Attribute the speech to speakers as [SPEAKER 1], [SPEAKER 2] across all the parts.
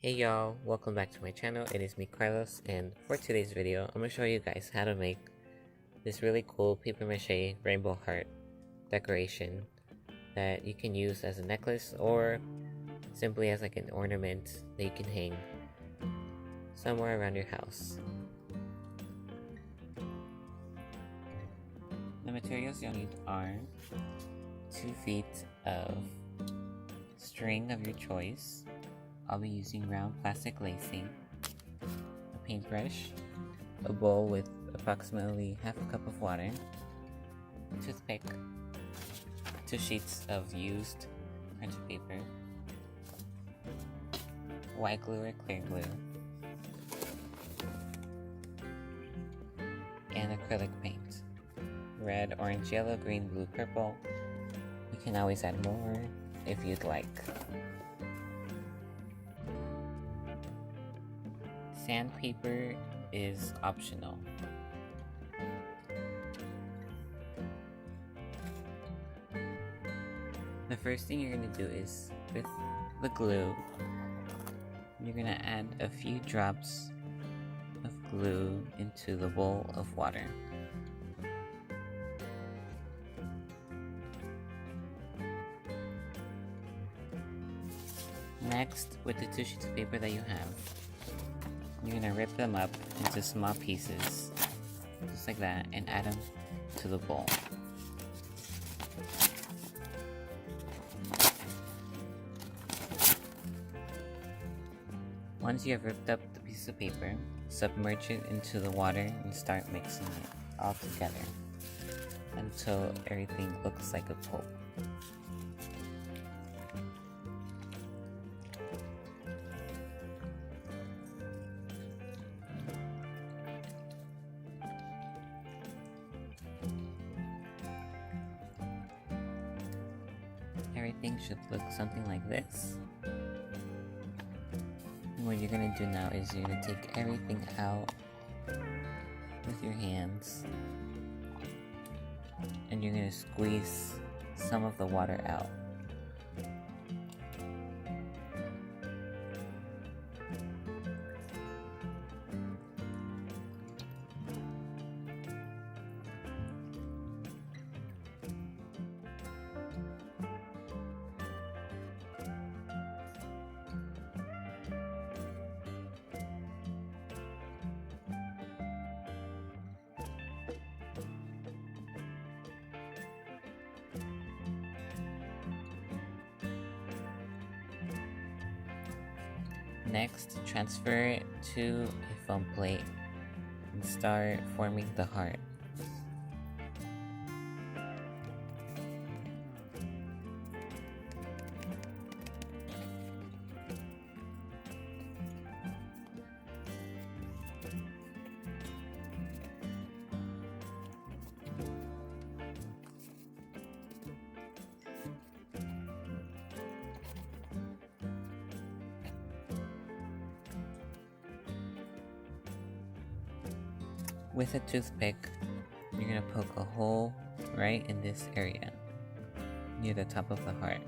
[SPEAKER 1] Hey y'all, welcome back to my channel. It is me, Carlos, and for today's video, I'm gonna show you guys how to make this really cool paper mache rainbow heart decoration that you can use as a necklace or simply as like an ornament that you can hang somewhere around your house. The materials you'll need are 2 feet of string of your choice. I'll be using round plastic lacing, a paintbrush, a bowl with approximately half a cup of water, a toothpick, 2 sheets of used printer paper, white glue or clear glue, and acrylic paint. Red, orange, yellow, green, blue, purple. You can always add more if you'd like. Sandpaper is optional. The first thing you're going to do is, with the glue, you're going to add a few drops of glue into the bowl of water. Next, with the 2 sheets of paper that you have, you're going to rip them up into small pieces, just like that, and add them to the bowl. Once you have ripped up the piece of paper, submerge it into the water and start mixing it all together until everything looks like a pulp. Everything should look something like this. And what you're going to do now is you're going to take everything out with your hands and you're going to squeeze some of the water out. Next, transfer it to a foam plate and start forming the heart. With a toothpick, you're going to poke a hole right in this area, near the top of the heart.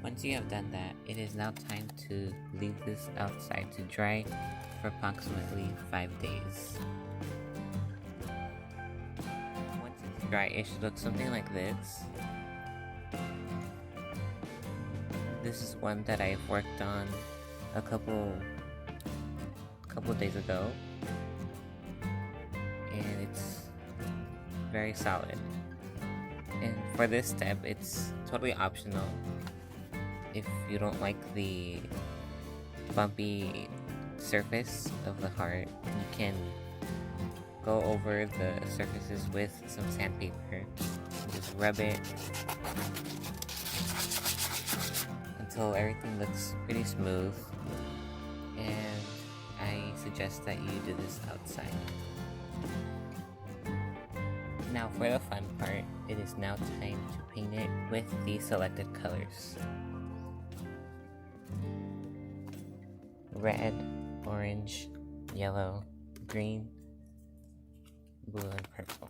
[SPEAKER 1] Once you have done that, it is now time to leave this outside to dry for approximately 5 days. Dry, it should look something like this. This is one that I've worked on a couple days ago, and it's very solid. And for this step, it's totally optional. If you don't like the bumpy surface of the heart, you can go over the surfaces with some sandpaper. Just rub it until everything looks pretty smooth, and I suggest that you do this outside. Now for the fun part, it is now time to paint it with the selected colors. Red, orange, yellow, green, blue and purple.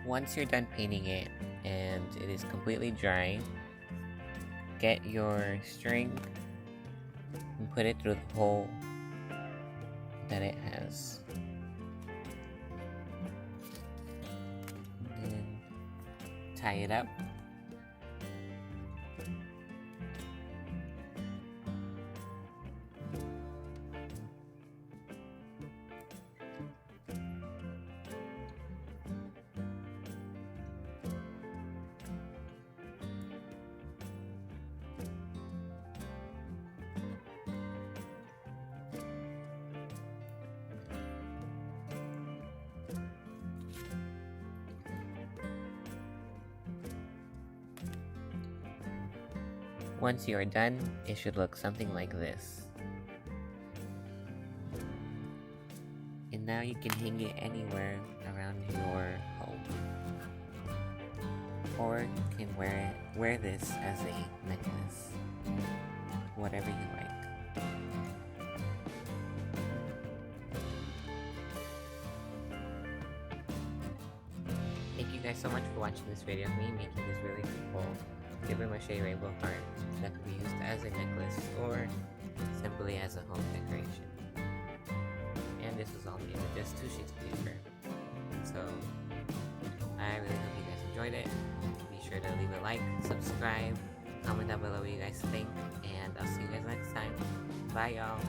[SPEAKER 1] Once you're done painting it and it is completely dry, get your string and put it through the hole that it has. And then tie it up. Once you are done, it should look something like this. And now you can hang it anywhere around your home. Or you can wear this as a necklace. Whatever you like. Thank you guys so much for watching this video of me making this really cool Mache rainbow heart that can be used as a necklace or simply as a home decoration. And this was all made with just 2 sheets of paper. So I really hope you guys enjoyed it. Be sure to leave a like, subscribe, comment down below what you guys think, and I'll see you guys next time. Bye y'all!